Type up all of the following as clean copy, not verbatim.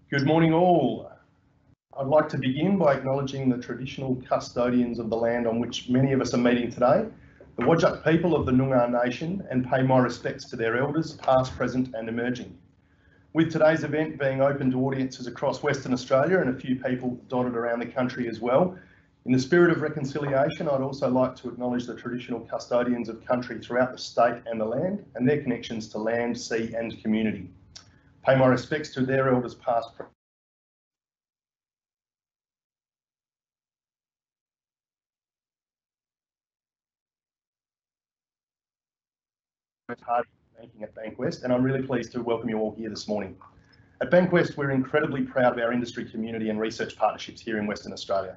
Good morning all. I'd like to begin by acknowledging the traditional custodians of the land on which many of us are meeting today, the Whadjuk people of the Noongar Nation, and pay my respects to their elders, past, present and emerging. With today's event being open to audiences across Western Australia and a few people dotted around the country as well, in the spirit of reconciliation, I'd also like to acknowledge the traditional custodians of country throughout the state and the land and their connections to land, sea and community. Pay my respects to their elders past, party banking at Bankwest, and I'm really pleased to welcome you all here this morning. At Bankwest, we're incredibly proud of our industry community and research partnerships here in Western Australia.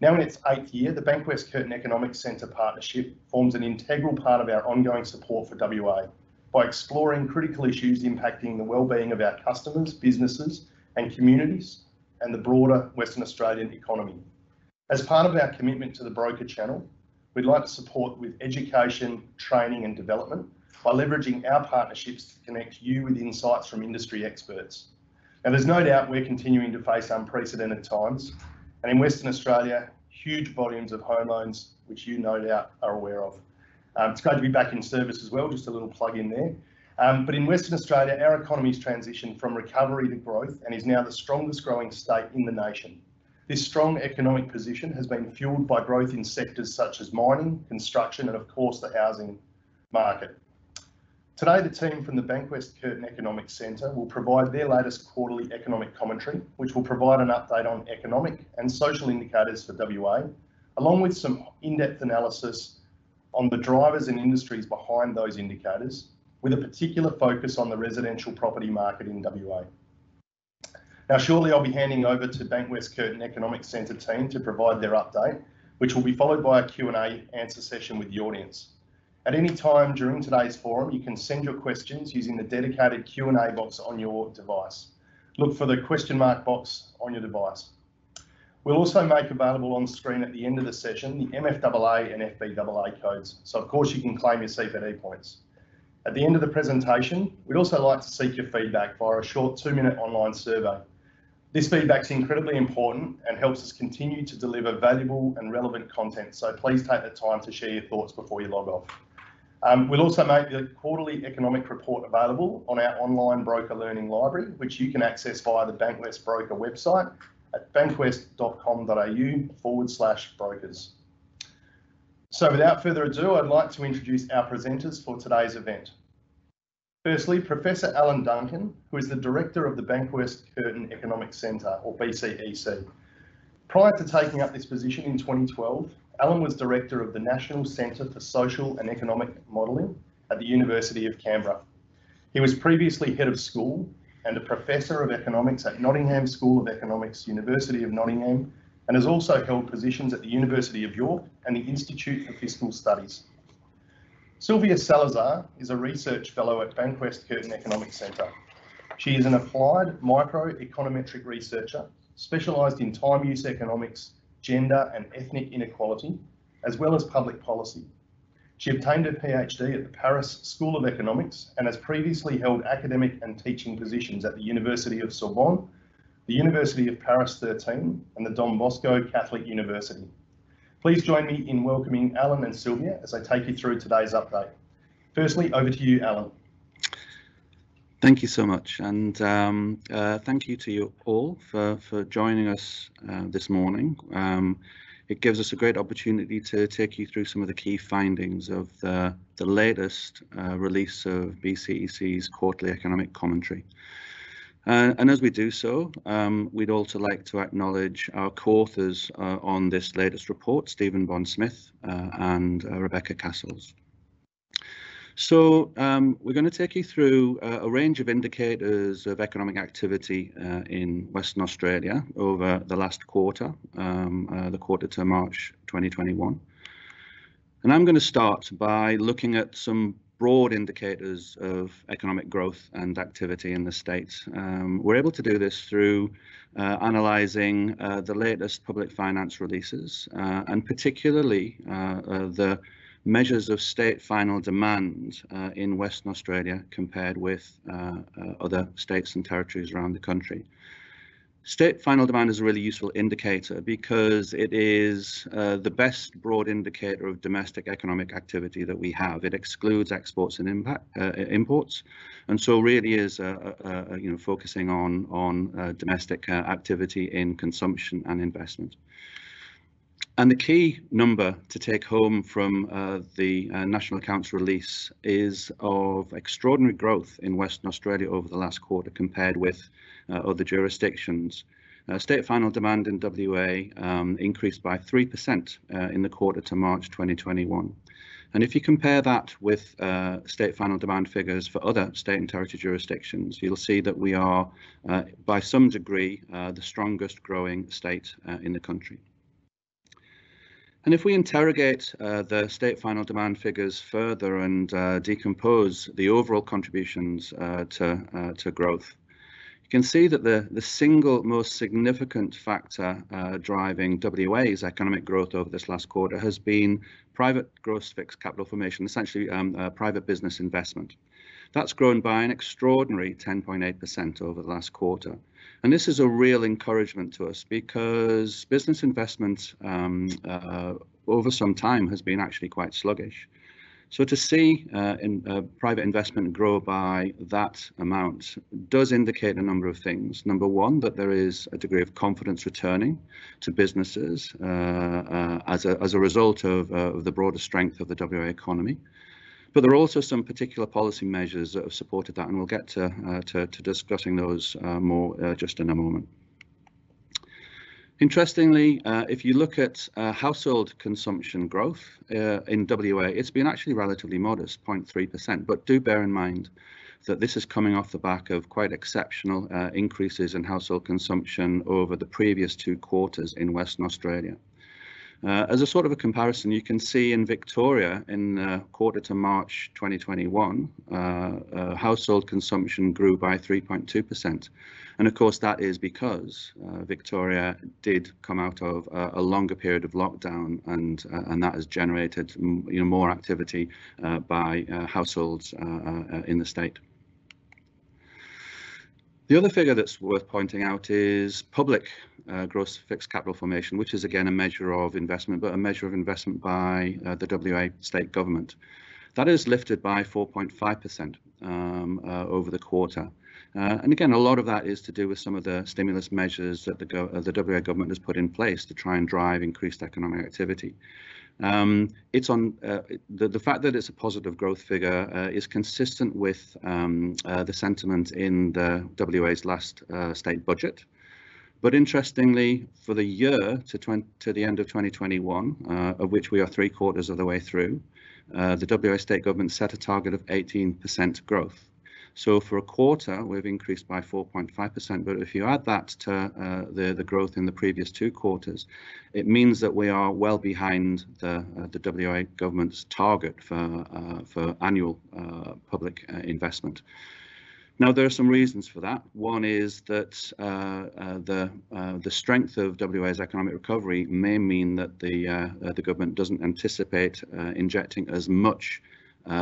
Now in its 8th year, the Bankwest Curtin Economics Centre partnership forms an integral part of our ongoing support for WA by exploring critical issues impacting the wellbeing of our customers, businesses and communities and the broader Western Australian economy. As part of our commitment to the broker channel, we'd like to support with education, training and development by leveraging our partnerships to connect you with insights from industry experts. Now there's no doubt we're continuing to face unprecedented times, and in Western Australia, huge volumes of home loans, which you no doubt are aware of. It's great to be back in service as well, just a little plug in there. But in Western Australia, our economy's transitioned from recovery to growth and is now the strongest growing state in the nation. This strong economic position has been fuelled by growth in sectors such as mining, construction, and of course the housing market. Today, the team from the Bankwest Curtin Economics Centre will provide their latest quarterly economic commentary, which will provide an update on economic and social indicators for WA, along with some in-depth analysis on the drivers and industries behind those indicators, with a particular focus on the residential property market in WA. Now, shortly I'll be handing over to Bankwest Curtin Economics Centre team to provide their update, which will be followed by a Q&A answer session with the audience. At any time during today's forum, you can send your questions using the dedicated Q&A box on your device. Look for the question mark box on your device. We'll also make available on screen at the end of the session the MFAA and FBAA codes, so of course you can claim your CPD points. At the end of the presentation, we'd also like to seek your feedback via a short 2-minute online survey. This feedback's incredibly important and helps us continue to deliver valuable and relevant content, so please take the time to share your thoughts before you log off. We'll also make the quarterly economic report available on our online broker learning library, which you can access via the Bankwest broker website at bankwest.com.au/brokers. So without further ado, I'd like to introduce our presenters for today's event. Firstly, Professor Alan Duncan, who is the Director of the Bankwest Curtin Economics Centre, or BCEC. Prior to taking up this position in 2012, Alan was Director of the National Centre for Social and Economic Modelling at the University of Canberra. He was previously Head of School and a Professor of Economics at Nottingham School of Economics, University of Nottingham, and has also held positions at the University of York and the Institute for Fiscal Studies. Silvia Salazar is a Research Fellow at Bankwest Curtin Economics Centre. She is an applied microeconometric researcher specialised in time use economics, gender and ethnic inequality, as well as public policy. She obtained her PhD at the Paris School of Economics and has previously held academic and teaching positions at the University of Sorbonne, the University of Paris 13 and the Don Bosco Catholic University. Please join me in welcoming Alan and Silvia as I take you through today's update. Firstly, over to you, Alan. Thank you so much, and thank you to you all for joining us this morning. It gives us a great opportunity to take you through some of the key findings of the latest release of BCEC's quarterly economic commentary. And as we do so, we'd also like to acknowledge our co-authors on this latest report, Stephen Bond-Smith and Rebecca Castles. So we're going to take you through a range of indicators of economic activity in Western Australia over the last quarter, the quarter to March 2021. And I'm going to start by looking at some broad indicators of economic growth and activity in the States. We're able to do this through analysing the latest public finance releases and particularly the measures of state final demand in Western Australia compared with other states and territories around the country. State final demand is a really useful indicator because it is the best broad indicator of domestic economic activity that we have. It excludes exports and imports, and so really is focusing on domestic activity in consumption and investment. And the key number to take home from the National Accounts release is of extraordinary growth in Western Australia over the last quarter compared with other jurisdictions. State final demand in WA increased by 3% in the quarter to March 2021. And if you compare that with state final demand figures for other state and territory jurisdictions, you'll see that we are, by some degree, the strongest growing state in the country. And if we interrogate the state final demand figures further and decompose the overall contributions to growth, you can see that the single most significant factor driving WA's economic growth over this last quarter has been private gross fixed capital formation, essentially private business investment. That's grown by an extraordinary 10.8% over the last quarter. And this is a real encouragement to us because business investment over some time has been actually quite sluggish. So to see private investment grow by that amount does indicate a number of things. Number one, that there is a degree of confidence returning to businesses as a result of the broader strength of the WA economy. But there are also some particular policy measures that have supported that, and we'll get to discussing those more just in a moment. Interestingly, if you look at household consumption growth in WA, it's been actually relatively modest, 0.3%, but do bear in mind that this is coming off the back of quite exceptional increases in household consumption over the previous 2 quarters in Western Australia. As a sort of a comparison, you can see in Victoria in quarter to March 2021, household consumption grew by 3.2%. And of course, that is because Victoria did come out of a longer period of lockdown, and that has generated more activity by households in the state. The other figure that's worth pointing out is public gross fixed capital formation, which is again a measure of investment, but a measure of investment by the WA state government. That is lifted by 4.5% over the quarter. And again, a lot of that is to do with some of the stimulus measures that the WA government has put in place to try and drive increased economic activity. It's on the fact that it's a positive growth figure is consistent with the sentiment in the WA's last state budget. But interestingly, for the year to the end of 2021, of which we are 3 quarters of the way through, the WA state government set a target of 18% growth. So for a quarter, we've increased by 4.5%. But if you add that to the growth in the previous 2 quarters, it means that we are well behind the WA government's target for annual public investment. Now, there are some reasons for that. One is that the strength of WA's economic recovery may mean that the government doesn't anticipate injecting as much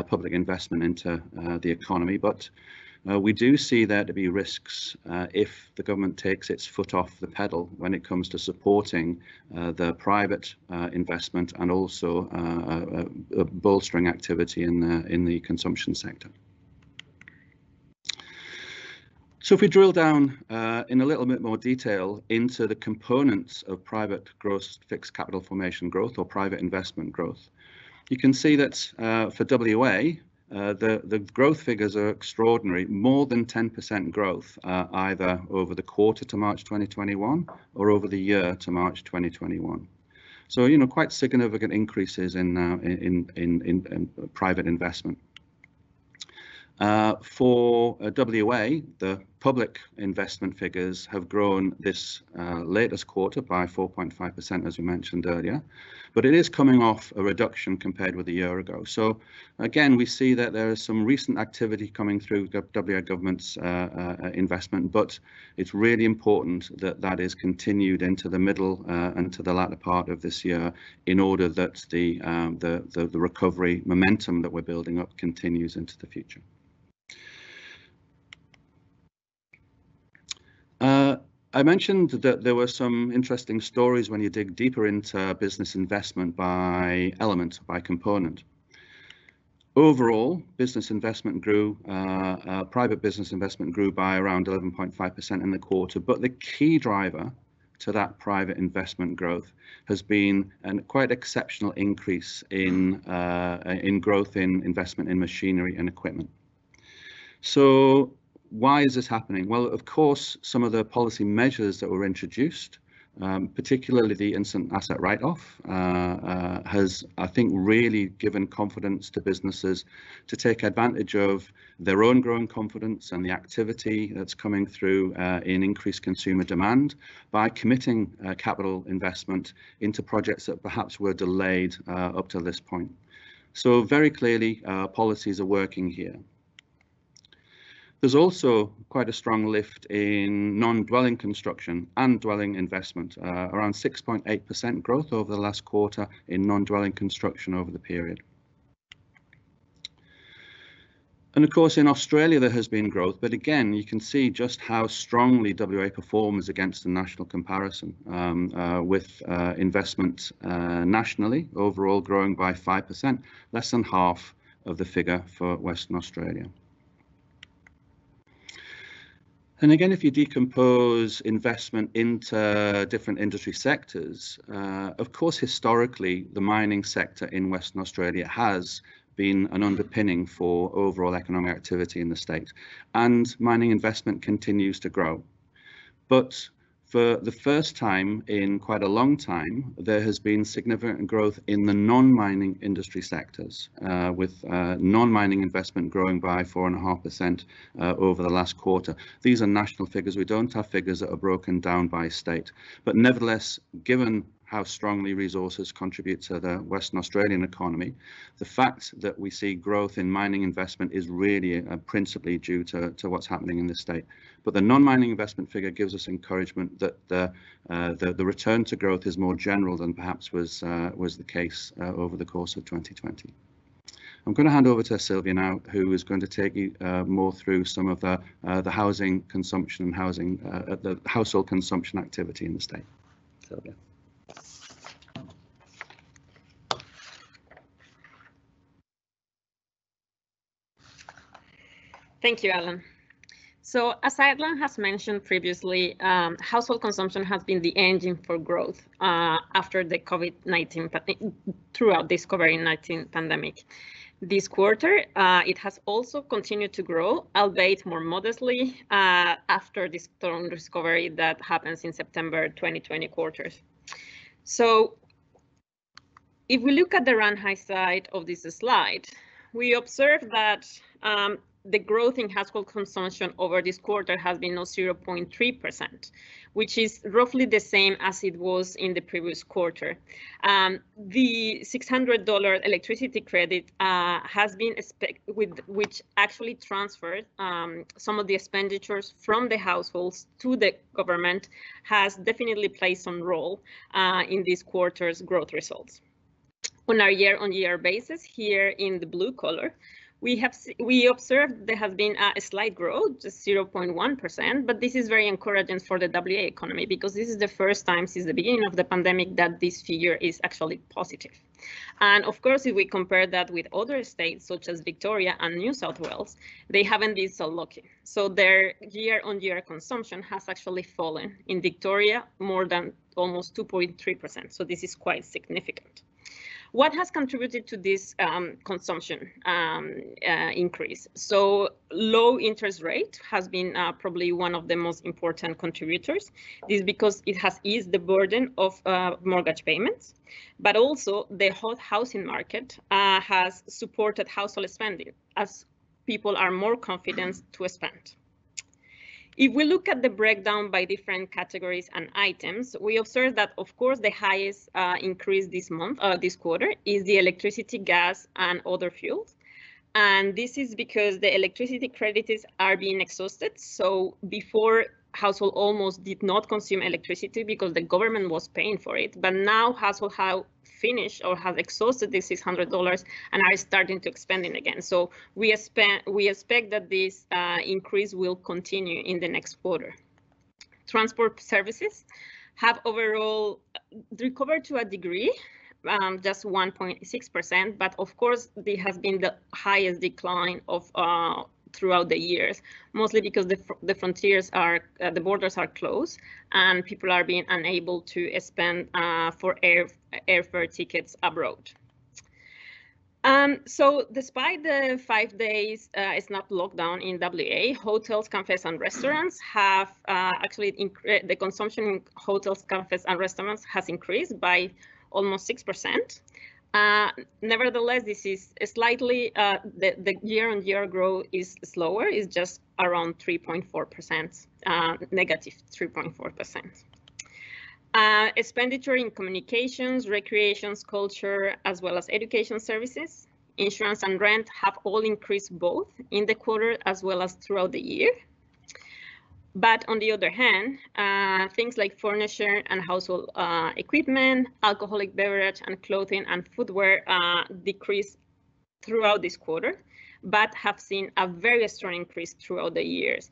public investment into the economy, but we do see there to be risks if the government takes its foot off the pedal when it comes to supporting the private investment and also bolstering activity in the consumption sector. So if we drill down in a little bit more detail into the components of private gross fixed capital formation growth or private investment growth, you can see that for WA, the growth figures are extraordinary, more than 10% growth, either over the quarter to March 2021 or over the year to March 2021. So, quite significant increases in private investment. For WA, the public investment figures have grown this latest quarter by 4.5%, as we mentioned earlier, but it is coming off a reduction compared with a year ago. So again, we see that there is some recent activity coming through WA government's investment, but it's really important that that is continued into the middle and to the latter part of this year in order that the recovery momentum that we're building up continues into the future. I mentioned that there were some interesting stories when you dig deeper into business investment by element, by component. Overall, business investment grew, private business investment grew by around 11.5% in the quarter, but the key driver to that private investment growth has been a quite exceptional increase in growth in investment in machinery and equipment. So why is this happening? Well, of course, some of the policy measures that were introduced, particularly the instant asset write-off, has, I think, really given confidence to businesses to take advantage of their own growing confidence and the activity that's coming through in increased consumer demand by committing capital investment into projects that perhaps were delayed up to this point. So very clearly, policies are working here. There's also quite a strong lift in non-dwelling construction and dwelling investment, around 6.8% growth over the last quarter in non-dwelling construction over the period. And of course, in Australia, there has been growth, but again, you can see just how strongly WA performs against the national comparison, with investment nationally overall growing by 5%, less than half of the figure for Western Australia. And again, if you decompose investment into different industry sectors, of course, historically, the mining sector in Western Australia has been an underpinning for overall economic activity in the state, and mining investment continues to grow. But for the first time in quite a long time, there has been significant growth in the non-mining industry sectors, with non-mining investment growing by 4.5% over the last quarter. These are national figures. We don't have figures that are broken down by state. But nevertheless, given how strongly resources contribute to the Western Australian economy, the fact that we see growth in mining investment is really principally due to what's happening in the state. But the non-mining investment figure gives us encouragement that the return to growth is more general than perhaps was the case over the course of 2020. I'm going to hand over to Silvia now, who is going to take you more through some of the housing consumption and the household consumption activity in the state. Silvia. Thank you, Alan. So as Alan has mentioned previously, household consumption has been the engine for growth after the throughout this COVID-19 pandemic. This quarter, it has also continued to grow, albeit more modestly after the strong recovery that happens in September 2020 quarters. So if we look at the run-high side of this slide, we observe that the growth in household consumption over this quarter has been of 0.3%, which is roughly the same as it was in the previous quarter. The $600 electricity credit has been which actually transferred some of the expenditures from the households to the government, has definitely played some role in this quarter's growth results. On a year-on-year basis, here in the blue color, we observed there has been a slight growth, just 0.1%, but this is very encouraging for the WA economy because this is the first time since the beginning of the pandemic that this figure is actually positive. And of course, if we compare that with other states such as Victoria and New South Wales, they haven't been so lucky. So their year-on-year consumption has actually fallen. In Victoria, more than almost 2.3%. So this is quite significant. What has contributed to this consumption increase? So low interest rate has been probably one of the most important contributors. This is because it has eased the burden of mortgage payments, but also the hot housing market has supported household spending as people are more confident to spend. If we look at the breakdown by different categories and items, we observe that, of course, the highest increase this quarter is the electricity, gas, and other fuels. And this is because the electricity credits are being exhausted. So before, household almost did not consume electricity because the government was paying for it. But now household have finished or have exhausted the $600 and are starting to expanding again. So we expect that this increase will continue in the next quarter. Transport services have overall recovered to a degree, just 1.6%, but of course, there has been the highest decline of throughout the years, mostly because the frontiers are, the borders are closed, and people are being unable to spend for airfare tickets abroad. So despite the 5 days SNAP lockdown in WA, hotels, cafes, and restaurants have actually the consumption in hotels, cafes, and restaurants has increased by almost 6%. Nevertheless, this is slightly, the year-on-year growth is slower, is just around 3.4%, negative 3.4%. Expenditure in communications, recreations, culture, as well as education services, insurance and rent have all increased both in the quarter as well as throughout the year. But on the other hand, things like furniture and household equipment, alcoholic beverage and clothing and footwear decreased throughout this quarter, but have seen a very strong increase throughout the years.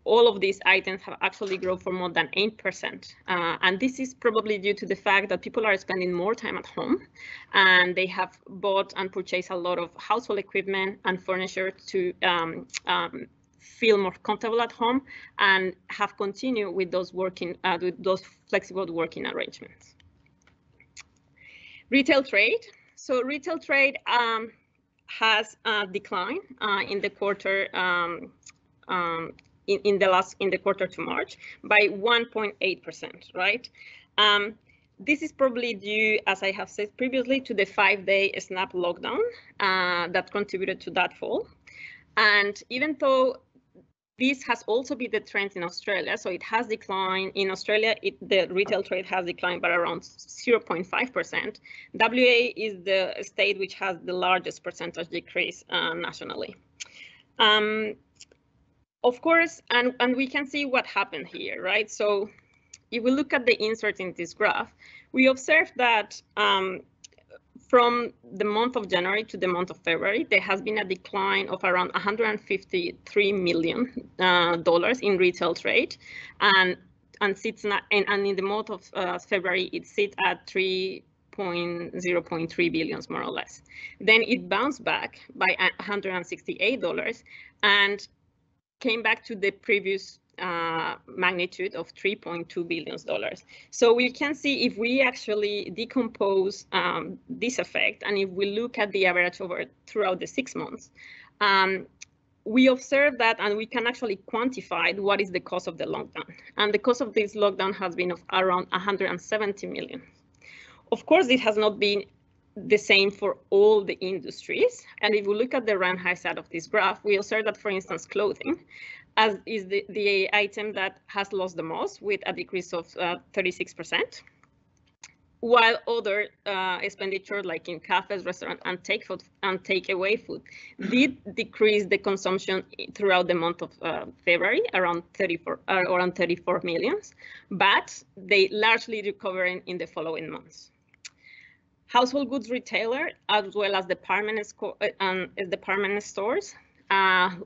All of these items have actually grown for more than 8%. And this is probably due to the fact that people are spending more time at home, and they have bought and purchased a lot of household equipment and furniture to feel more comfortable at home, and have continued with those flexible working arrangements. Retail trade. So retail trade has declined in the quarter in the quarter to March by 1.8%, right? This is probably due, as I have said previously, to the 5-day SNAP lockdown that contributed to that fall. And even though this has also been the trend in Australia, so it has declined. In Australia, the retail trade has declined by around 0.5%. WA is the state which has the largest percentage decrease nationally. Of course, and we can see what happened here, right? So if we look at the insert in this graph, we observe that from the month of January to the month of February, there has been a decline of around $153 million in retail trade, and in the month of February, it sits at 0.3 billion, more or less. Then it bounced back by $168 and came back to the previous magnitude of $3.2 billion. So we can see, if we actually decompose this effect, and if we look at the average throughout the 6 months, we observe that, and we can actually quantify what is the cost of the lockdown. And the cost of this lockdown has been of around 170 million. Of course, it has not been the same for all the industries. And if we look at the right-hand side of this graph, we observe that, for instance, clothing is the item that has lost the most, with a decrease of 36%, while other expenditure, like in cafes, restaurants, and takeaway food, did decrease the consumption throughout the month of February, around 34 million, but they largely recovered in the following months. Household goods retailer, as well as department stores,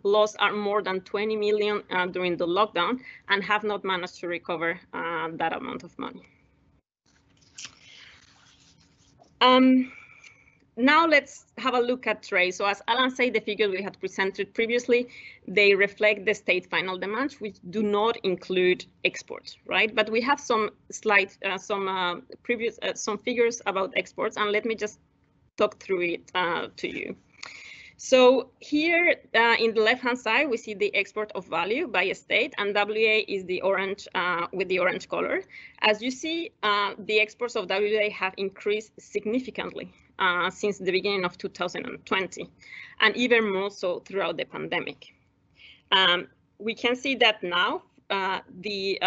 lost more than 20 million during the lockdown, and have not managed to recover that amount of money. Now let's have a look at trade. So as Alan said, the figures we had presented previously, they reflect the state final demands, which do not include exports, right? But we have some slight, some figures about exports, and let me just talk through it to you. So here in the left-hand side, we see the export of value by a state, and WA is the orange with the orange color. As you see, the exports of WA have increased significantly since the beginning of 2020, and even more so throughout the pandemic. We can see that now the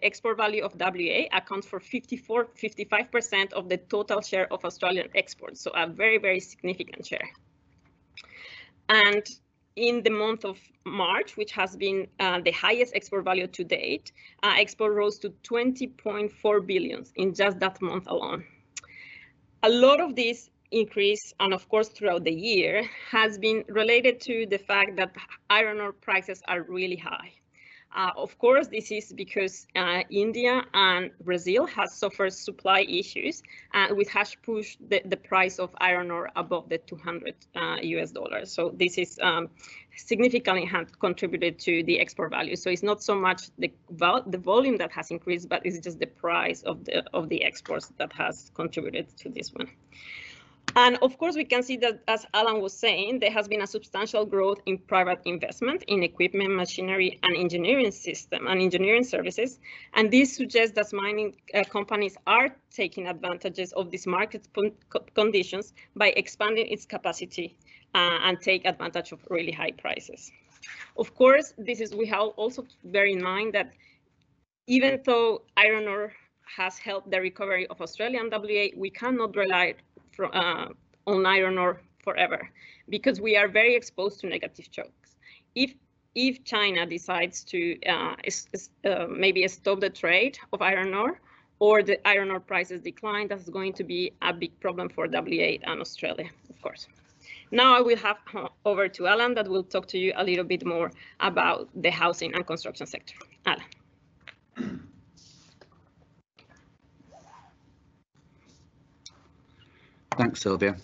export value of WA accounts for 55% of the total share of Australian exports, so a very, very significant share. And in the month of March, which has been the highest export value to date, export rose to 20.4 billion in just that month alone. A lot of this increase, and of course throughout the year, has been related to the fact that iron ore prices are really high. Of course, this is because India and Brazil has suffered supply issues, which has pushed the price of iron ore above the $200 US. So this is significantly contributed to the export value. So it's not so much the volume that has increased, but it's just the price of the exports that has contributed to this one. And of course, we can see that, as Alan was saying, there has been a substantial growth in private investment in equipment, machinery, and engineering services. And this suggests that mining companies are taking advantages of these market conditions by expanding its capacity and take advantage of really high prices. Of course, we have also to bear in mind that even though iron ore has helped the recovery of Australia and WA, we cannot rely on iron ore forever, because we are very exposed to negative shocks. If China decides to maybe stop the trade of iron ore, or the iron ore prices decline, that's going to be a big problem for WA and Australia, of course. Now I will have over to Alan, that will talk to you a little bit more about the housing and construction sector. Alan. Thanks, Silvia.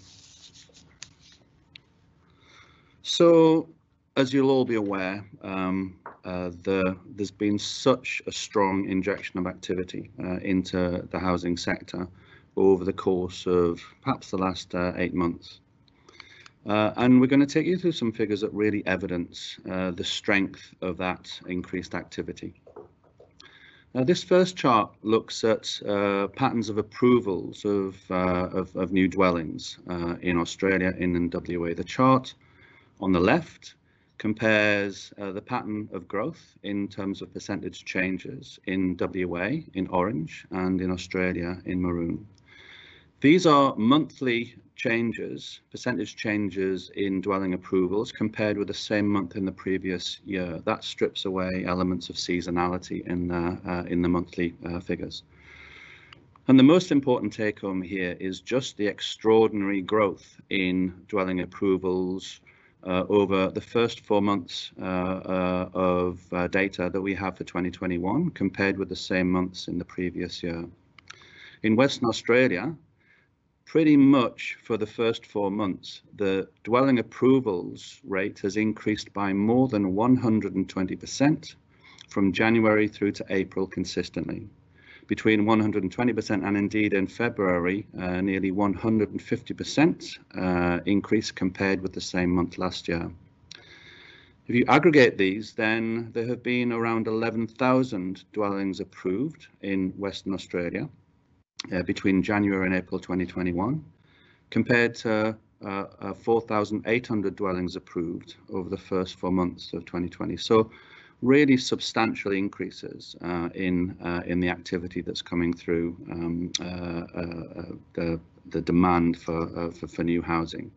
So, as you'll all be aware, there's been such a strong injection of activity into the housing sector over the course of perhaps the last 8 months. And we're going to take you through some figures that really evidence the strength of that increased activity. Now, this first chart looks at patterns of approvals of new dwellings in Australia and WA. The chart on the left compares the pattern of growth in terms of percentage changes in WA in orange and in Australia in maroon. These are monthly changes, percentage changes in dwelling approvals compared with the same month in the previous year. That strips away elements of seasonality in the monthly figures. And the most important take home here is just the extraordinary growth in dwelling approvals over the first 4 months of data that we have for 2021 compared with the same months in the previous year. In Western Australia, pretty much for the first 4 months, the dwelling approvals rate has increased by more than 120% from January through to April consistently. Between 120% and indeed in February, nearly 150% increase compared with the same month last year. If you aggregate these, then there have been around 11,000 dwellings approved in Western Australia between January and April 2021, compared to 4,800 dwellings approved over the first 4 months of 2020. So really substantial increases in the activity that's coming through the demand for new housing.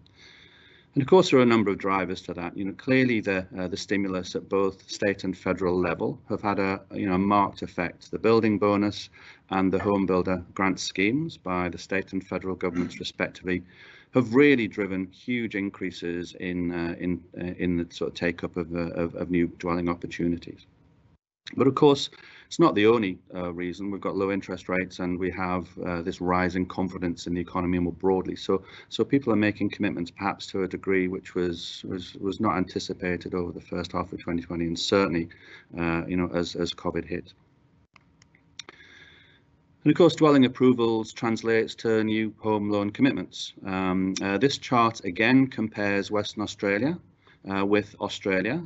And of course, there are a number of drivers to that. Clearly the stimulus at both state and federal level have had a marked effect. The building bonus and the home builder grant schemes by the state and federal governments respectively have really driven huge increases in the sort of take up of new dwelling opportunities. But of course, it's not the only reason. We've got low interest rates and we have this rising confidence in the economy more broadly. So people are making commitments perhaps to a degree which was not anticipated over the first half of 2020, and certainly as COVID hit. And of course, dwelling approvals translates to new home loan commitments. This chart again compares Western Australia with Australia,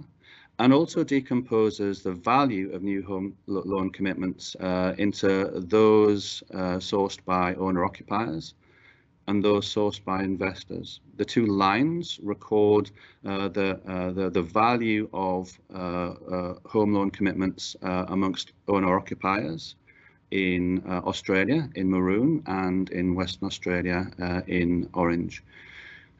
and also decomposes the value of new home loan commitments into those sourced by owner-occupiers and those sourced by investors. The two lines record the value of home loan commitments amongst owner-occupiers in Australia in maroon and in Western Australia in orange.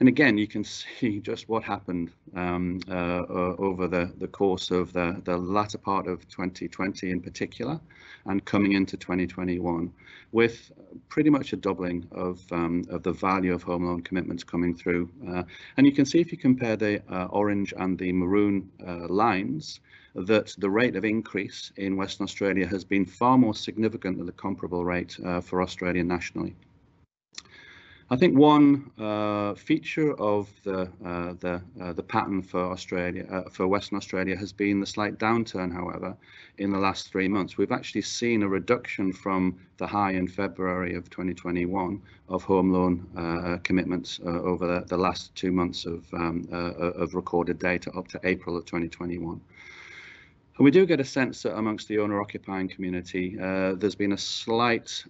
And again, you can see just what happened over the course of the latter part of 2020 in particular, and coming into 2021, with pretty much a doubling of the value of home loan commitments coming through. And you can see, if you compare the orange and the maroon lines, that the rate of increase in Western Australia has been far more significant than the comparable rate for Australia nationally. I think one feature of the pattern for Australia, for Western Australia, has been the slight downturn. However, in the last 3 months, we've actually seen a reduction from the high in February of 2021 of home loan commitments over the last 2 months of recorded data up to April of 2021. And we do get a sense that amongst the owner-occupying community, there's been a slight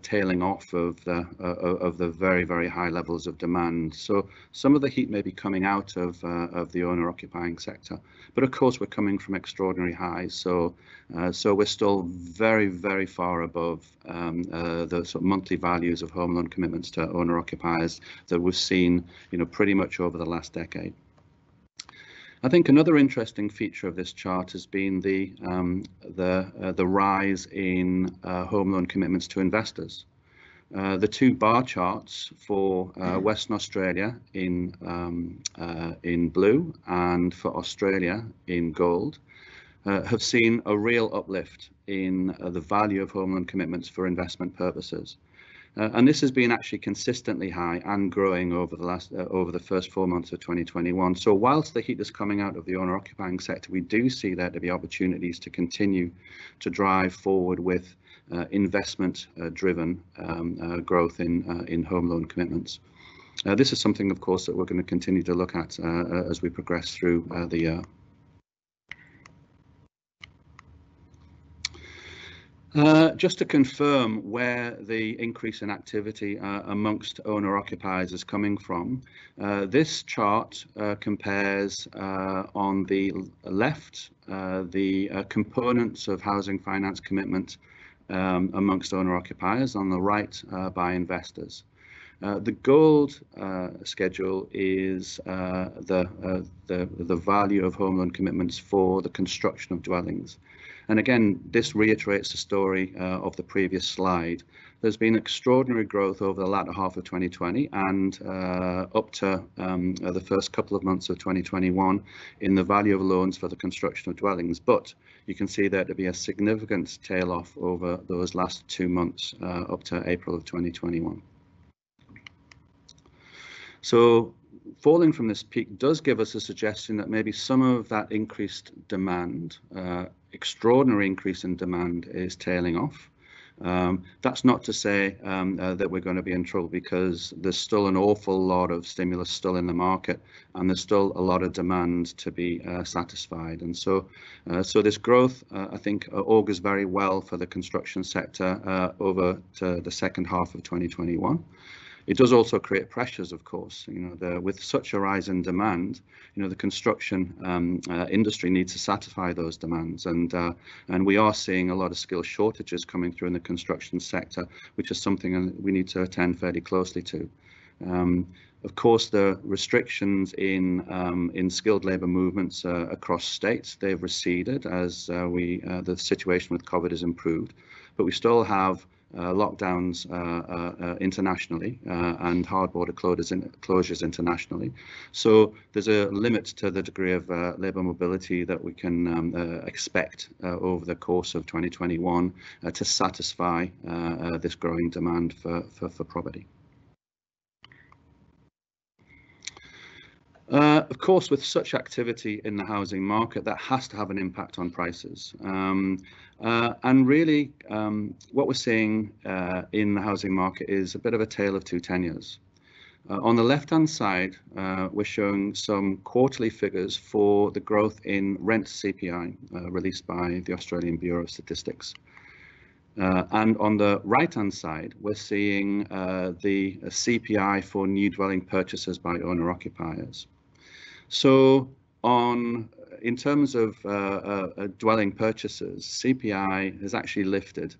tailing off of the very, very high levels of demand. So some of the heat may be coming out of the owner-occupying sector, but of course we're coming from extraordinary highs. So we're still very, very far above the sort of monthly values of home loan commitments to owner-occupiers that we've seen, pretty much over the last decade. I think another interesting feature of this chart has been the rise in home loan commitments to investors. The two bar charts for Western Australia in blue and for Australia in gold have seen a real uplift in the value of home loan commitments for investment purposes. And this has been actually consistently high and growing over the first 4 months of 2021. So whilst the heat is coming out of the owner-occupying sector, we do see there to be opportunities to continue to drive forward with investment-driven growth in home loan commitments. This is something, of course, that we're going to continue to look at as we progress through the year. Just to confirm where the increase in activity amongst owner-occupiers is coming from, this chart compares on the left the components of housing finance commitment amongst owner-occupiers, on the right by investors. The gold schedule is the value of home loan commitments for the construction of dwellings. And again, this reiterates the story of the previous slide. There's been extraordinary growth over the latter half of 2020 and up to the first couple of months of 2021 in the value of loans for the construction of dwellings. But you can see there to be a significant tail off over those last 2 months up to April of 2021. So falling from this peak does give us a suggestion that maybe some of that increased demand, extraordinary increase in demand, is tailing off. That's not to say that we're going to be in trouble, because there's still an awful lot of stimulus still in the market, and there's still a lot of demand to be satisfied. And so this growth, I think, augurs very well for the construction sector over to the second half of 2021. It does also create pressures, of course. With such a rise in demand, the construction industry needs to satisfy those demands, and we are seeing a lot of skill shortages coming through in the construction sector, which is something we need to attend fairly closely to. Of course, the restrictions in skilled labour movements across states, they've receded as the situation with COVID has improved, but we still have lockdowns internationally and hard border closures internationally. So there's a limit to the degree of labour mobility that we can expect over the course of 2021 to satisfy this growing demand for property. Of course, with such activity in the housing market, that has to have an impact on prices. And really, what we're seeing in the housing market is a bit of a tale of two tenures. On the left-hand side, we're showing some quarterly figures for the growth in rent CPI released by the Australian Bureau of Statistics. And on the right-hand side, we're seeing the CPI for new dwelling purchases by owner-occupiers. So on in terms of dwelling purchases, CPI has actually lifted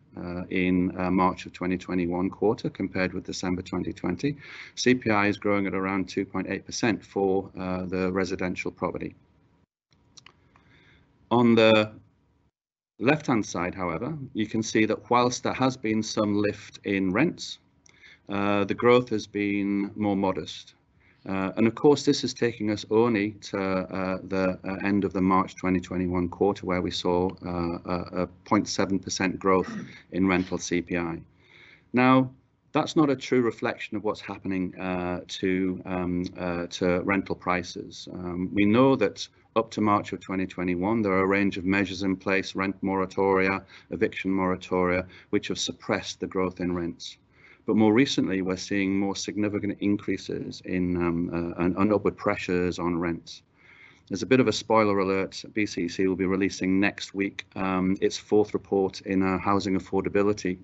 in March of 2021 quarter compared with December 2020. CPI is growing at around 2.8% for the residential property. On the left-hand side, however, you can see that whilst there has been some lift in rents, the growth has been more modest. And of course, this is taking us only to the end of the March 2021 quarter, where we saw a 0.7% growth in rental CPI. Now, that's not a true reflection of what's happening to rental prices. We know that up to March of 2021, there are a range of measures in place, rent moratoria, eviction moratoria, which have suppressed the growth in rents. But more recently, we're seeing more significant increases in and upward pressures on rents. There's a bit of a spoiler alert. BCEC will be releasing next week its fourth report in a housing affordability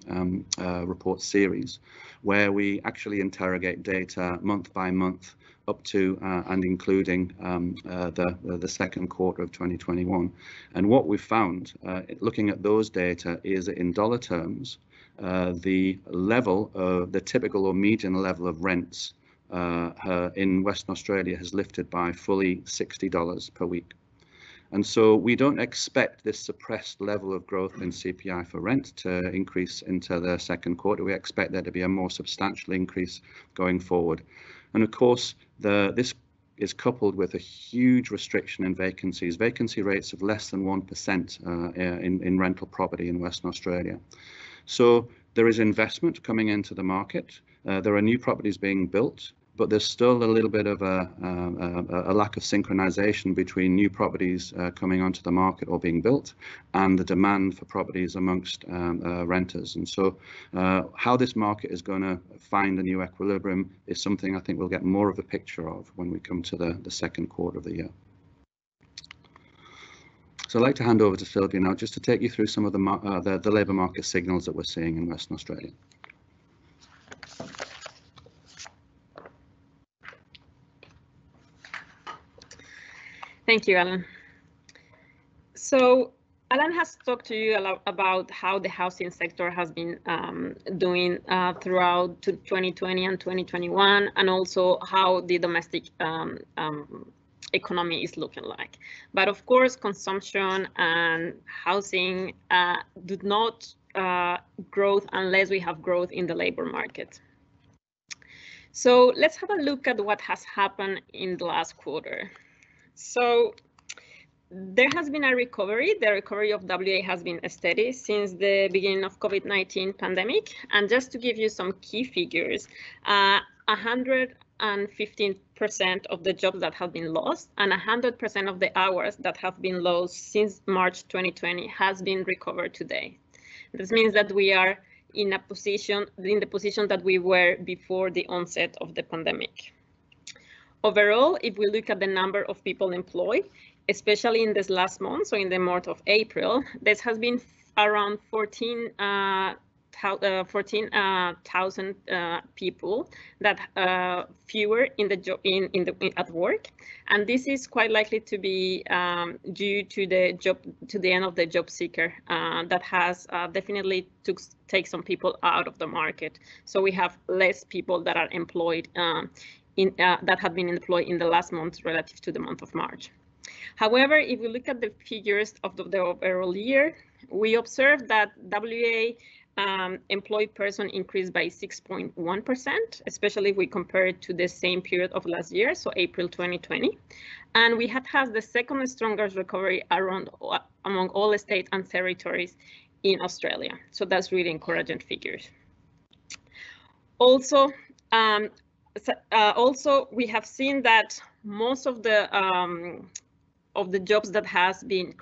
report series, where we actually interrogate data month by month up to and including the second quarter of 2021. And what we've found, looking at those data, is that in dollar terms, the level of the typical or median level of rents in Western Australia has lifted by fully $60 per week. And so we don't expect this suppressed level of growth in CPI for rent to increase into the second quarter. We expect there to be a more substantial increase going forward. And of course, this is coupled with a huge restriction in vacancies. Vacancy rates of less than 1% in rental property in Western Australia. So there is investment coming into the market. There are new properties being built, but there's still a little bit of a lack of synchronization between new properties coming onto the market or being built and the demand for properties amongst renters. And so how this market is going to find a new equilibrium is something I think we'll get more of a picture of when we come to the second quarter of the year. So I'd like to hand over to Silvia now just to take you through some of the labour market signals that we're seeing in Western Australia. Thank you, Alan. So Alan has talked to you a lot about how the housing sector has been doing throughout 2020 and 2021, and also how the domestic economy is looking like. But of course, consumption and housing do not growth unless we have growth in the labor market. So let's have a look at what has happened in the last quarter. So there has been a recovery. The recovery of WA has been steady since the beginning of COVID-19 pandemic. And just to give you some key figures, 115% of the jobs that have been lost and 100% of the hours that have been lost since March 2020 has been recovered today. This means that we are in the position that we were before the onset of the pandemic. Overall, if we look at the number of people employed, especially in this last month, so in the month of April, this has been around 14,000 people that fewer in the job at work, and this is quite likely to be due to the end of the job seeker that has definitely take some people out of the market. So we have less people that are employed that have been employed in the last month relative to the month of March. However, if we look at the figures of the overall year, we observe that WA employed person increased by 6.1%, especially if we compare it to the same period of last year, so April 2020. And we had the second strongest recovery among all states and territories in Australia. So that's really encouraging figures. Also, we have seen that most of the jobs that have been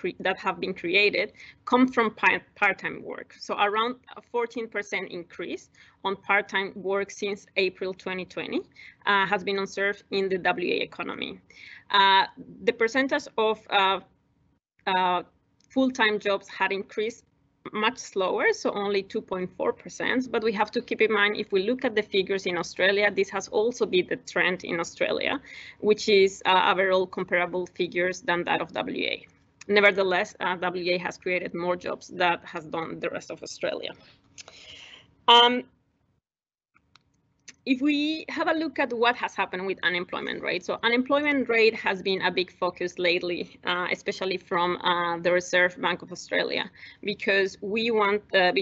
created come from part-time work. So around a 14% increase on part-time work since April 2020 has been observed in the WA economy. The percentage of full-time jobs had increased much slower, so only 2.4%. But we have to keep in mind, if we look at the figures in Australia, this has also been the trend in Australia, which is overall comparable figures than that of WA. Nevertheless, WA has created more jobs than has done the rest of Australia. If we have a look at what has happened with unemployment rate, so unemployment rate has been a big focus lately, especially from the Reserve Bank of Australia, because we want the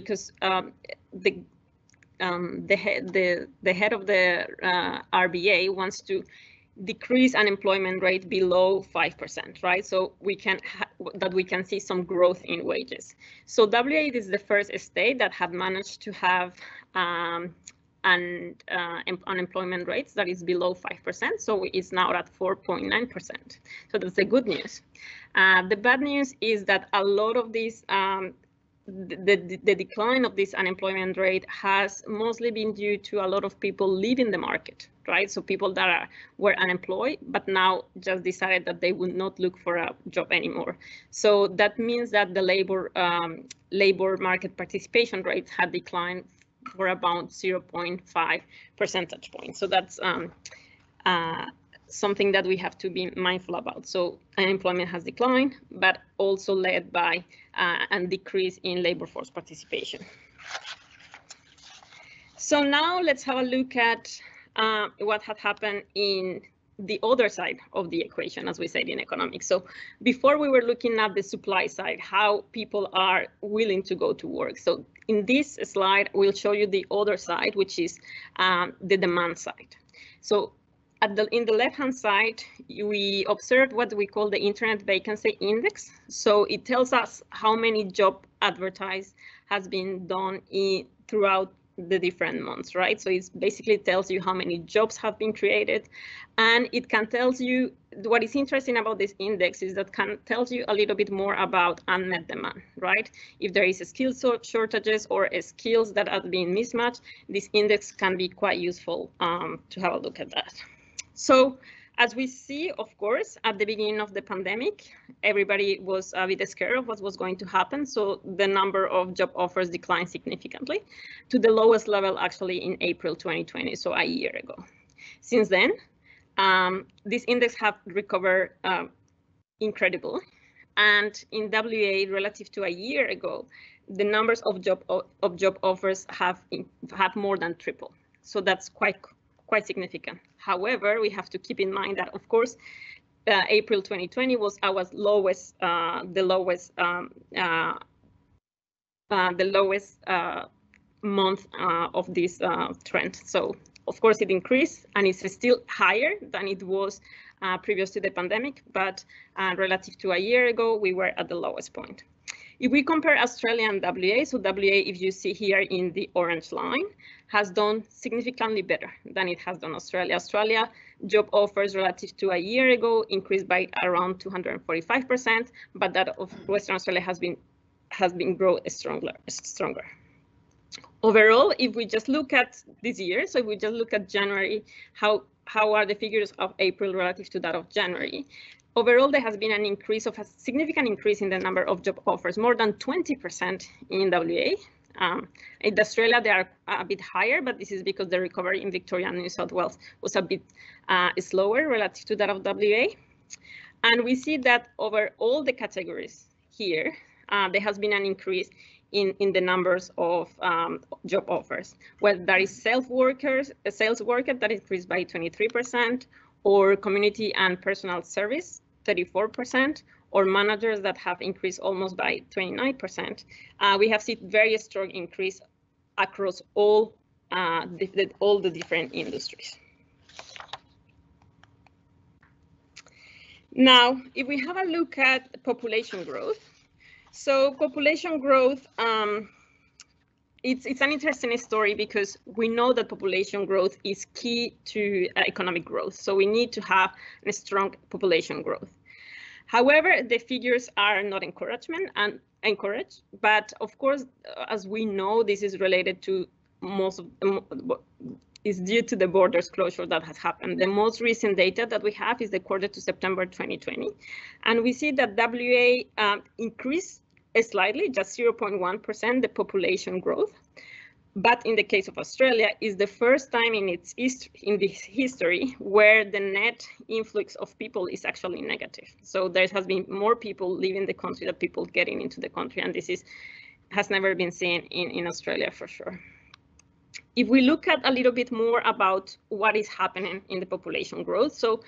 head of the RBA wants to decrease unemployment rate below 5%, right? So we can see some growth in wages. So WA is the first state that had managed to have unemployment rates that is below 5%, so it's now at 4.9%. So that's the good news. The bad news is that a lot of these, the decline of this unemployment rate has mostly been due to a lot of people leaving the market, right? So people that were unemployed, but now just decided that they would not look for a job anymore. So that means that the labor market participation rates had declined for about 0.5 percentage points. So that's something that we have to be mindful about. So unemployment has declined, but also led by a decrease in labor force participation. So now let's have a look at what had happened in the other side of the equation, as we said in economics. So before we were looking at the supply side, how people are willing to go to work. So in this slide, we'll show you the other side, which is the demand side. So in the left-hand side, we observe what we call the Internet Vacancy Index. So it tells us how many job advertised has been done throughout the different months, right? So it basically tells you how many jobs have been created, and it can tell you, what is interesting about this index is that can tells you a little bit more about unmet demand, right? If there is a skill shortages or skills that are being mismatched, this index can be quite useful to have a look at that. So as we see, of course, at the beginning of the pandemic, everybody was a bit scared of what was going to happen. So the number of job offers declined significantly to the lowest level actually in April 2020, so a year ago. Since then, this index have recovered incredible. And in WA, relative to a year ago, the numbers of job offers have more than tripled. So that's quite significant. However, we have to keep in mind that, of course, April 2020 was our lowest, the lowest month of this trend. So, of course, it increased, and it's still higher than it was previous to the pandemic, but relative to a year ago, we were at the lowest point. If we compare Australia and WA, so WA, if you see here in the orange line, has done significantly better than it has done Australia. Australia job offers relative to a year ago increased by around 245%, but that of Western Australia has been growing stronger. Overall, if we just look at this year, so if we just look at January, how are the figures of April relative to that of January? Overall, there has been an increase of a significant increase in the number of job offers, more than 20% in WA. In Australia, they are a bit higher, but this is because the recovery in Victoria and New South Wales was a bit slower relative to that of WA. And we see that over all the categories here, there has been an increase in the numbers of job offers. Whether that is sales worker that increased by 23%, or community and personal service, 34%, or managers that have increased almost by 29%. We have seen very strong increase across all the different industries. Now, if we have a look at population growth, so population growth, it's an interesting story because we know that population growth is key to economic growth. So we need to have a strong population growth. However, the figures are not encouraged, but of course, as we know, this is related to is due to the borders closure that has happened. The most recent data that we have is the quarter to September 2020, and we see that WA increased slightly, just 0.1%, the population growth. But in the case of Australia, is the first time in its history where the net influx of people is actually negative. So there has been more people leaving the country than people getting into the country, and this has never been seen in Australia for sure. If we look at a little bit more about what is happening in the population growth, so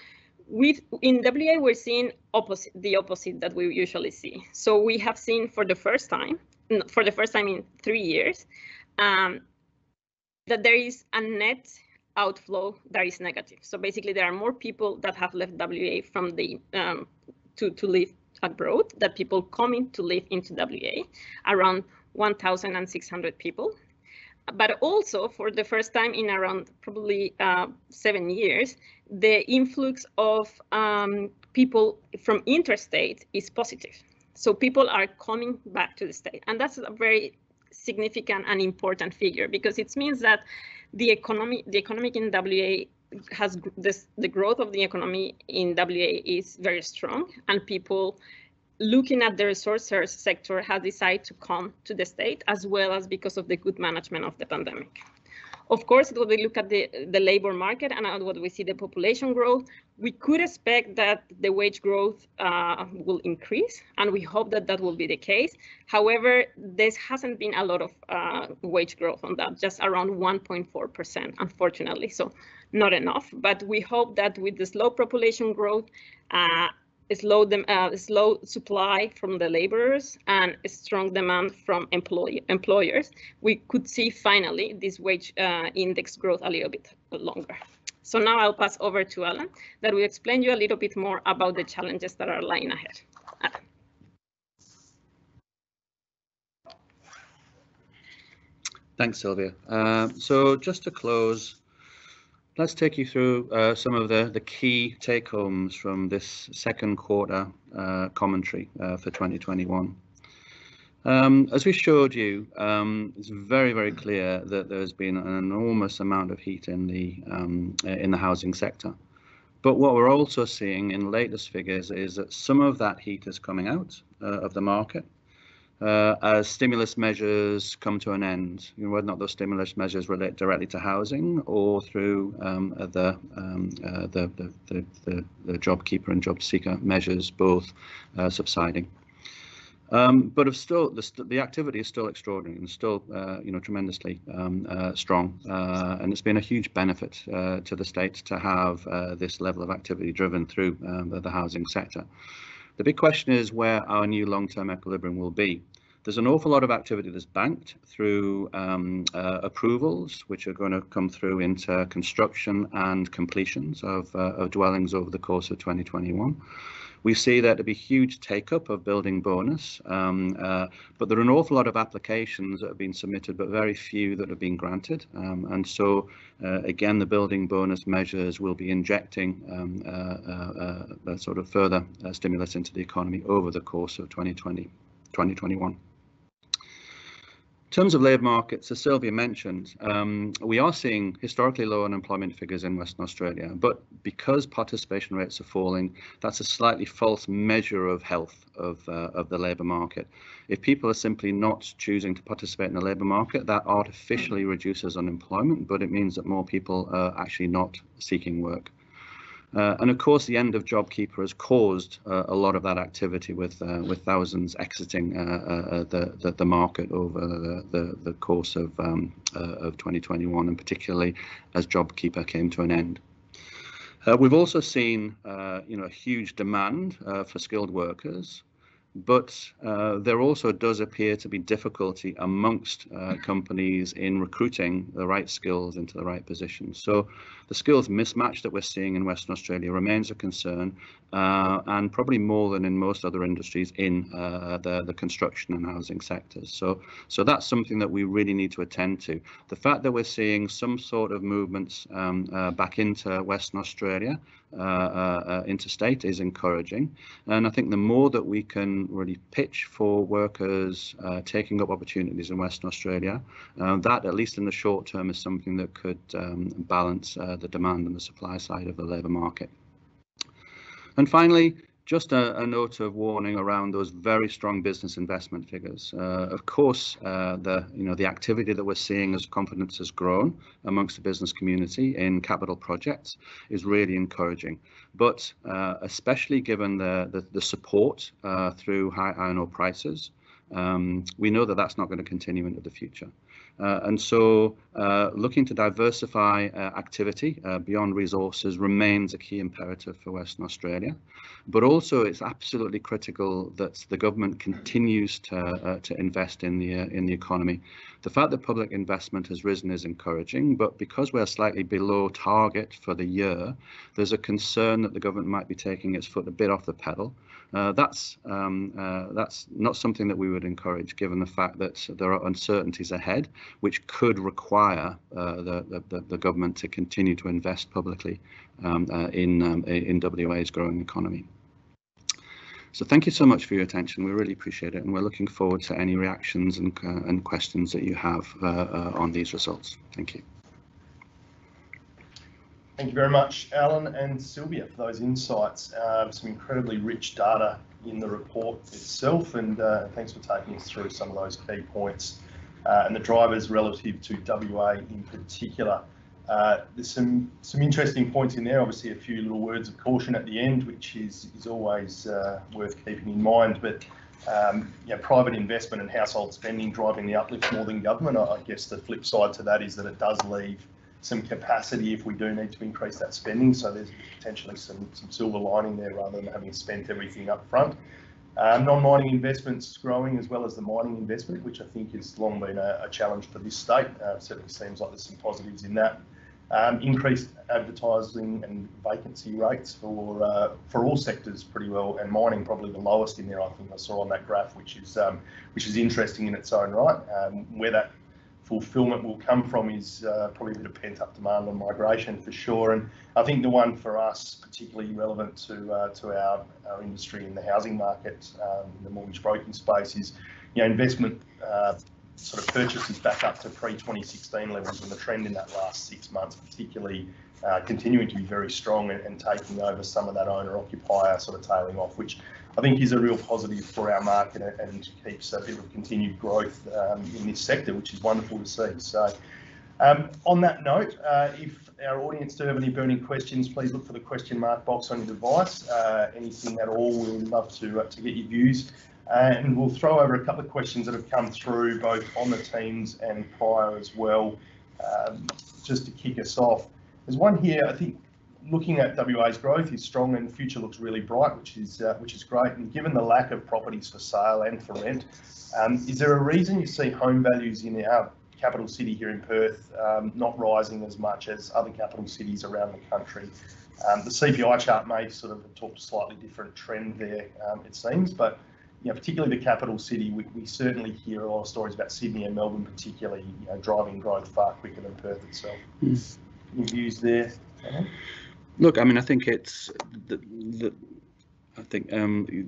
in WA we're seeing the opposite that we usually see. So we have seen for the first time in 3 years, that there is a net outflow that is negative. So basically, there are more people that have left WA from to live abroad than people coming to live into WA, around 1,600 people. But also, for the first time in around probably 7 years, the influx of people from interstate is positive. So people are coming back to the state, and that's a very significant and important figure, because it means that the economic in WA has the growth of the economy in WA is very strong, and people looking at the resources sector have decided to come to the state, as well as because of the good management of the pandemic. Of course, when we look at the labor market and what we see the population growth, we could expect that the wage growth will increase, and we hope that that will be the case. However, there hasn't been a lot of wage growth on that, just around 1.4%, unfortunately, so not enough. But we hope that with the slow population growth, slow supply from the laborers and a strong demand from employers, we could see finally this wage index growth a little bit longer. So now I'll pass over to Alan, that will explain you a little bit more about the challenges that are lying ahead. Alan. Thanks, Silvia. So just to close, let's take you through some of the key take-homes from this second quarter commentary for 2021. As we showed you, it's very, very clear that there's been an enormous amount of heat in the housing sector. But what we're also seeing in latest figures is that some of that heat is coming out of the market as stimulus measures come to an end. You know, whether or not those stimulus measures relate directly to housing or through the JobKeeper and JobSeeker measures, both subsiding. But the activity is still extraordinary and still, tremendously strong, and it's been a huge benefit to the state to have this level of activity driven through the housing sector. The big question is where our new long-term equilibrium will be. There's an awful lot of activity that's banked through approvals, which are going to come through into construction and completions of dwellings over the course of 2021. We see there to be huge take-up of building bonus, but there are an awful lot of applications that have been submitted, but very few that have been granted. And so, again, the building bonus measures will be injecting a sort of further stimulus into the economy over the course of 2021. In terms of labour markets, as Silvia mentioned, we are seeing historically low unemployment figures in Western Australia, but because participation rates are falling, that's a slightly false measure of health of the labour market. If people are simply not choosing to participate in the labour market, that artificially reduces unemployment, but it means that more people are actually not seeking work. And of course, the end of JobKeeper has caused a lot of that activity with thousands exiting the market over the course of 2021, and particularly as JobKeeper came to an end. We've also seen a huge demand for skilled workers, but there also does appear to be difficulty amongst companies in recruiting the right skills into the right positions. So the skills mismatch that we're seeing in Western Australia remains a concern, and probably more than in most other industries in the construction and housing sectors. So that's something that we really need to attend to. The fact that we're seeing some sort of movements back into Western Australia, interstate, is encouraging, and I think the more that we can really pitch for workers taking up opportunities in Western Australia, that at least in the short term is something that could balance the demand and the supply side of the labour market. And finally, Just a note of warning around those very strong business investment figures. Of course, the activity that we're seeing as confidence has grown amongst the business community in capital projects is really encouraging. But especially given the support through high iron ore prices, we know that that's not going to continue into the future. And so looking to diversify activity beyond resources remains a key imperative for Western Australia. But also it's absolutely critical that the government continues to invest in the economy. The fact that public investment has risen is encouraging, but because we're slightly below target for the year, there's a concern that the government might be taking its foot a bit off the pedal. That's not something that we would encourage, given the fact that there are uncertainties ahead, which could require the government to continue to invest publicly in WA's growing economy. So thank you so much for your attention. We really appreciate it, and we're looking forward to any reactions and questions that you have on these results. Thank you. Thank you very much, Alan and Silvia, for those insights. Some incredibly rich data in the report itself, and thanks for taking us through some of those key points and the drivers relative to WA in particular. There's some interesting points in there, obviously a few little words of caution at the end, which is always worth keeping in mind, but private investment and household spending driving the uplift more than government. I guess the flip side to that is that it does leave some capacity if we do need to increase that spending, so there's potentially some silver lining there rather than having spent everything up front. Non-mining investments growing as well as the mining investment, which I think has long been a challenge for this state. Certainly seems like there's some positives in that. Increased advertising and vacancy rates for all sectors pretty well, and mining probably the lowest in there. I think I saw on that graph, which is interesting in its own right. Where that fulfilment will come from is probably a bit of pent-up demand on migration for sure. And I think the one for us particularly relevant to our industry in the housing market, in the mortgage broking space, is investment sort of purchases back up to pre-2016 levels, and the trend in that last 6 months particularly continuing to be very strong and taking over some of that owner-occupier sort of tailing off, which I think is a real positive for our market and keeps a bit of continued growth in this sector, which is wonderful to see. So on that note, if our audience do have any burning questions, please look for the question mark box on your device. Anything at all, we would love to get your views. And we'll throw over a couple of questions that have come through both on the Teams and prior as well, just to kick us off. There's one here, I think, looking at WA's growth is strong and the future looks really bright, which is great. And given the lack of properties for sale and for rent, is there a reason you see home values in our capital city here in Perth not rising as much as other capital cities around the country? The CPI chart may sort of talk to a slightly different trend there, it seems, but particularly the capital city, we certainly hear a lot of stories about Sydney and Melbourne, particularly driving growth far quicker than Perth itself. Any views there? Look, I mean, I think it's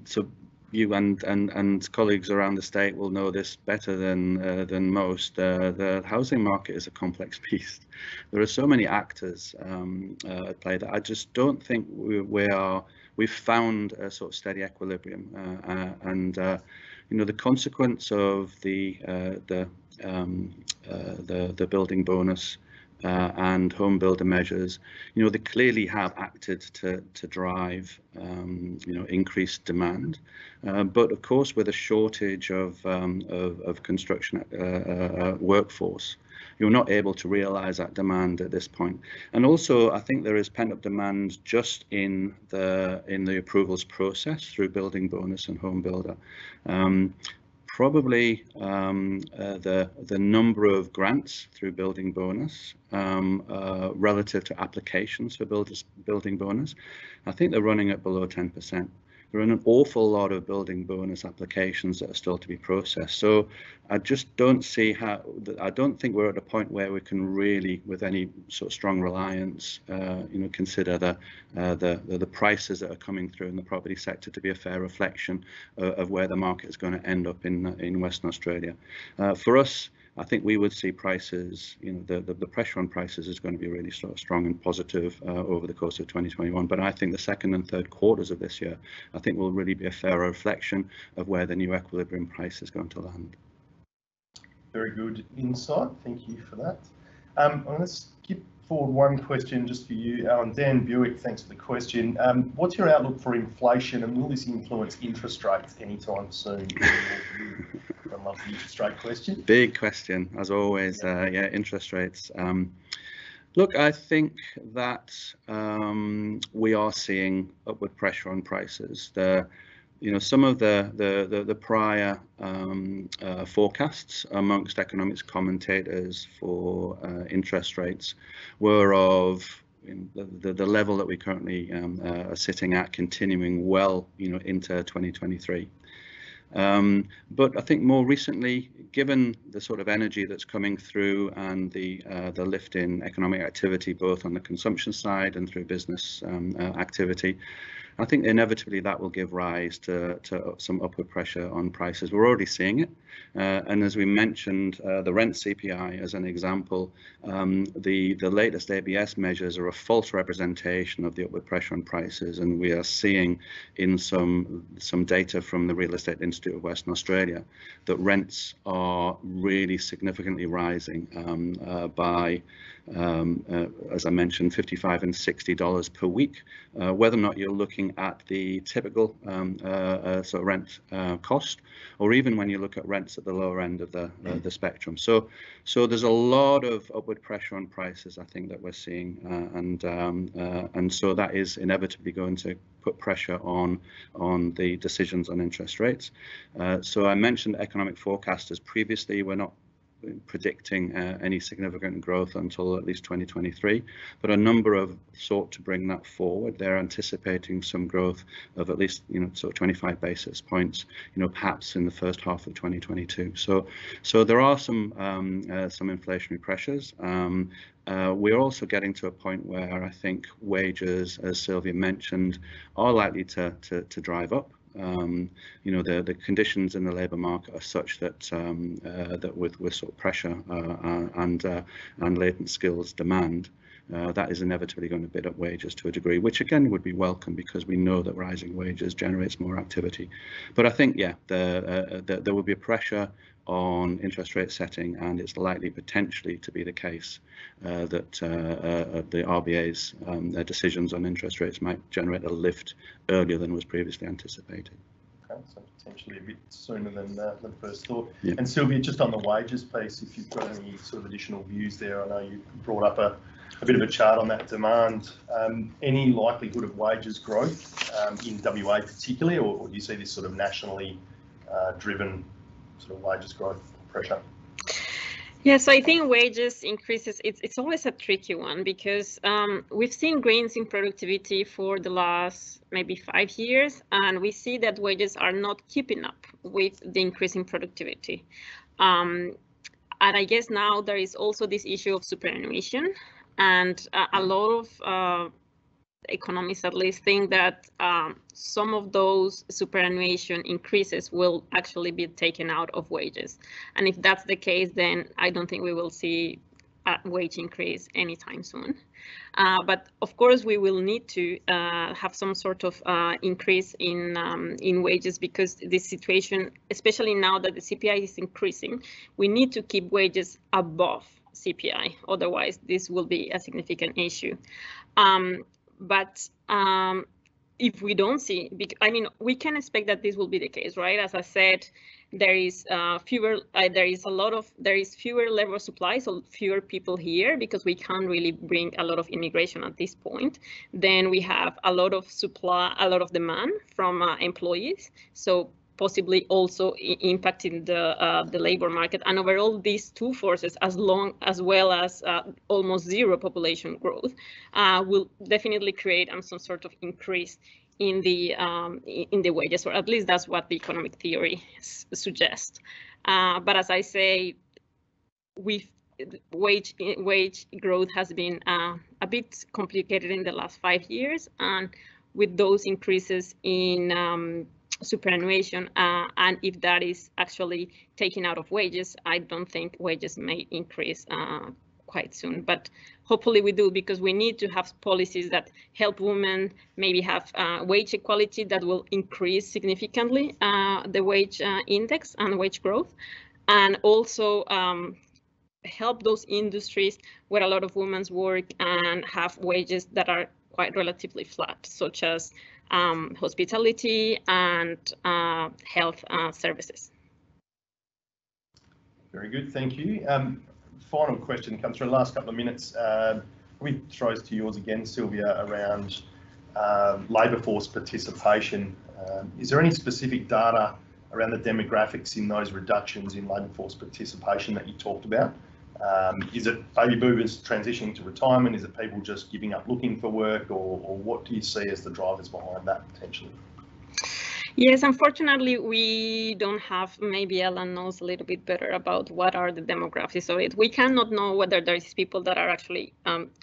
so you and colleagues around the state will know this better than most. The housing market is a complex beast. There are so many actors at play that I just don't think we've found a sort of steady equilibrium, and the consequence of the building bonus and home builder measures, they clearly have acted to drive increased demand, but of course with a shortage of construction workforce, you're not able to realize that demand at this point. And also I think there is pent-up demand just in the approvals process through building bonus and home builder. Probably the number of grants through building bonus relative to applications for building bonus, I think they're running at below 10%. There are an awful lot of building bonus applications that are still to be processed. So I just don't see I don't think we're at a point where we can really, with any sort of strong reliance, consider the prices that are coming through in the property sector to be a fair reflection of where the market is going to end up in Western Australia. For us, I think we would see prices, the pressure on prices is going to be really sort of strong and positive over the course of 2021. But I think the second and third quarters of this year, I think will really be a fair reflection of where the new equilibrium price is going to land. Very good insight. Thank you for that. I'm going to skip forward one question just for you, Alan. Dan Buick, thanks for the question. What's your outlook for inflation, and will this influence interest rates anytime soon? I love the interest rate question. Big question, as always. Yeah, interest rates. Look, I think that we are seeing upward pressure on prices. Some of the prior forecasts amongst economics commentators for interest rates were of the level that we currently are sitting at, continuing well, into 2023. But I think more recently, given the sort of energy that's coming through and the lift in economic activity, both on the consumption side and through business activity, I think inevitably that will give rise to some upward pressure on prices. We're already seeing it. And as we mentioned, the rent CPI as an example, the latest ABS measures are a false representation of the upward pressure on prices. And we are seeing in some data from the Real Estate Institute of Western Australia that rents are really significantly rising by, as I mentioned, $55 and $60 per week, whether or not you're looking at the typical sort of rent cost, or even when you look at rents at the lower end of the spectrum. So there's a lot of upward pressure on prices, I think, that we're seeing, and so that is inevitably going to put pressure on the decisions on interest rates. So I mentioned economic forecasters previously. We're not predicting any significant growth until at least 2023, but a number have sought to bring that forward. They're anticipating some growth of at least sort of 25 basis points, perhaps in the first half of 2022. So there are some inflationary pressures. We're also getting to a point where I think wages, as Silvia mentioned, are likely to drive up. The conditions in the labour market are such that that with sort of pressure and latent skills demand, that is inevitably going to bid up wages to a degree, which again would be welcome because we know that rising wages generates more activity. But I think, yeah, there will be a pressure on interest rate setting, and it's likely potentially to be the case that the RBA's their decisions on interest rates might generate a lift earlier than was previously anticipated. Okay, so potentially a bit sooner than first thought. Yeah. And Silvia, just on the wages piece, if you've got any sort of additional views there, I know you brought up a bit of a chart on that demand. Any likelihood of wages growth in WA particularly, or do you see this sort of nationally driven sort of wages growth pressure? Yes, I think wages increases, it's always a tricky one because we've seen gains in productivity for the last maybe 5 years, and we see that wages are not keeping up with the increase in productivity. And I guess now there is also this issue of superannuation, and a lot of economists at least think that some of those superannuation increases will actually be taken out of wages. And if that's the case, then I don't think we will see a wage increase anytime soon. But of course, we will need to have some sort of increase in wages, because this situation, especially now that the CPI is increasing, we need to keep wages above CPI. Otherwise, this will be a significant issue. But if we don't see, I mean, we can expect that this will be the case, right? As I said, there is fewer labor supply, so fewer people here because we can't really bring a lot of immigration at this point. Then we have a lot of supply, a lot of demand from employees, so possibly also impacting the labor market. And overall, these two forces, as well as almost zero population growth, will definitely create some sort of increase in the wages, or at least that's what the economic theory suggests. But as I say, wage growth has been a bit complicated in the last 5 years, and with those increases in superannuation, and if that is actually taken out of wages, I don't think wages may increase quite soon, but hopefully we do, because we need to have policies that help women maybe have wage equality that will increase significantly the wage index and wage growth, and also help those industries where a lot of women work and have wages that are quite relatively flat, such as hospitality and health services. Very good, thank you. Final question comes through the last couple of minutes. We throws to yours again, Silvia, around labour force participation. Is there any specific data around the demographics in those reductions in labour force participation that you talked about? Is it baby boomers transitioning to retirement? Is it people just giving up looking for work, or what do you see as the drivers behind that potentially? Yes, unfortunately, we don't have, maybe Alan knows a little bit better about what are the demographics of it. We cannot know whether there's people that are actually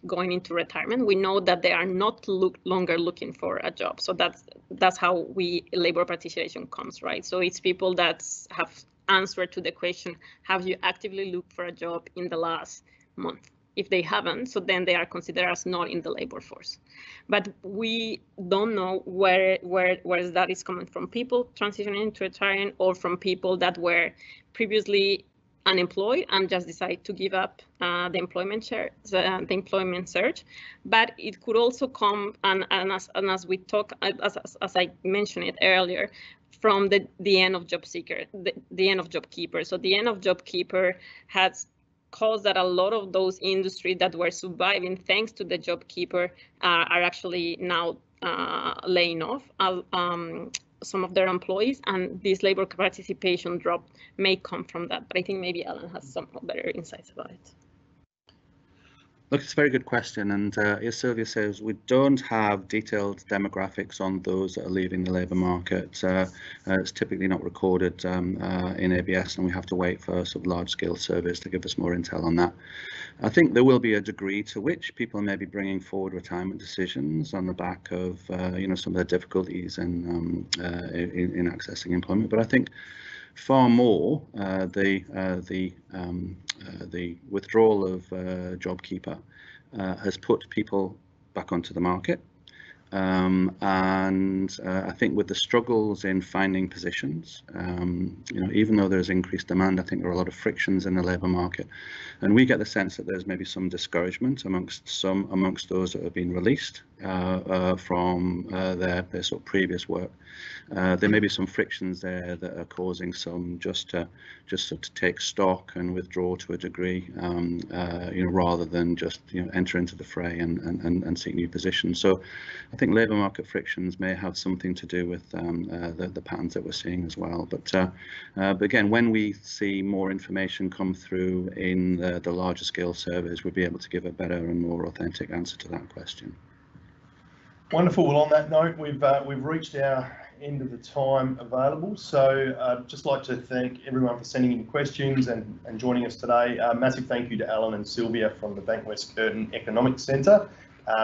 going into retirement. We know that they are not longer looking for a job. So that's how labor participation comes, right? So it's people that have answered to the question, have you actively looked for a job in the last month? If they haven't, so then they are considered as not in the labor force. But we don't know where that is coming from. People transitioning into retiring, or from people that were previously unemployed and just decide to give up the employment search. But it could also come, and as we talk, as I mentioned it earlier, from the end of job seeker, the end of job keeper. So the end of job keeper has caused that a lot of those industries that were surviving thanks to the job keeper are actually now laying off some of their employees, and this labor participation drop may come from that. But I think maybe Alan has some better insights about it. Look, it's a very good question, and as Silvia says, we don't have detailed demographics on those that are leaving the labour market. It's typically not recorded in ABS, and we have to wait for sort of large-scale surveys to give us more intel on that. I think there will be a degree to which people may be bringing forward retirement decisions on the back of some of the difficulties in accessing employment, but I think far more the withdrawal of JobKeeper has put people back onto the market, and I think with the struggles in finding positions, even though there's increased demand, I think there are a lot of frictions in the labour market, and we get the sense that there's maybe some discouragement amongst those that have been released from their sort of previous work. There may be some frictions there that are causing some just sort of take stock and withdraw to a degree, rather than just enter into the fray and seek new positions. So I think labour market frictions may have something to do with the patterns that we're seeing as well. But again, when we see more information come through in the larger scale surveys, we'll be able to give a better and more authentic answer to that question. Wonderful. Well, on that note, we've reached our end of the time available. So I'd just like to thank everyone for sending in questions and joining us today. Massive thank you to Alan and Silvia from the Bankwest Curtin Economics Centre.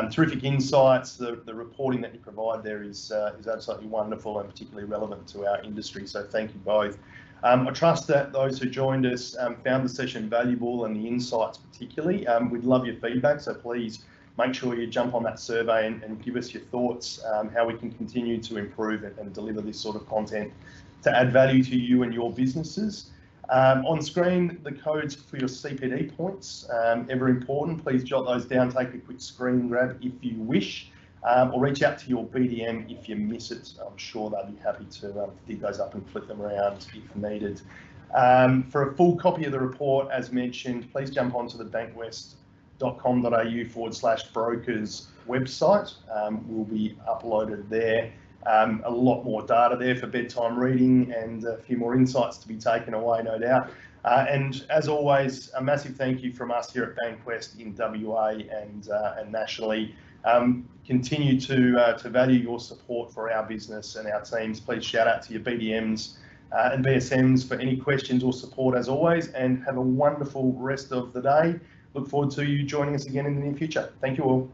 Terrific insights. The reporting that you provide there is absolutely wonderful and particularly relevant to our industry. So thank you both. I trust that those who joined us found the session valuable, and the insights particularly. We'd love your feedback, so please make sure you jump on that survey and give us your thoughts, how we can continue to improve and deliver this sort of content to add value to you and your businesses. On screen, the codes for your CPD points, ever important. Please jot those down, take a quick screen grab if you wish, or reach out to your BDM if you miss it. I'm sure they'll be happy to dig those up and flip them around if needed. For a full copy of the report, as mentioned, please jump onto the bankwest.com.au/brokers website. Will be uploaded there. A lot more data there for bedtime reading and a few more insights to be taken away, no doubt. And as always, a massive thank you from us here at Bankwest in WA and nationally. Continue to value your support for our business and our teams. Please shout out to your BDMs and BSMs for any questions or support as always, and have a wonderful rest of the day. Look forward to you joining us again in the near future. Thank you all.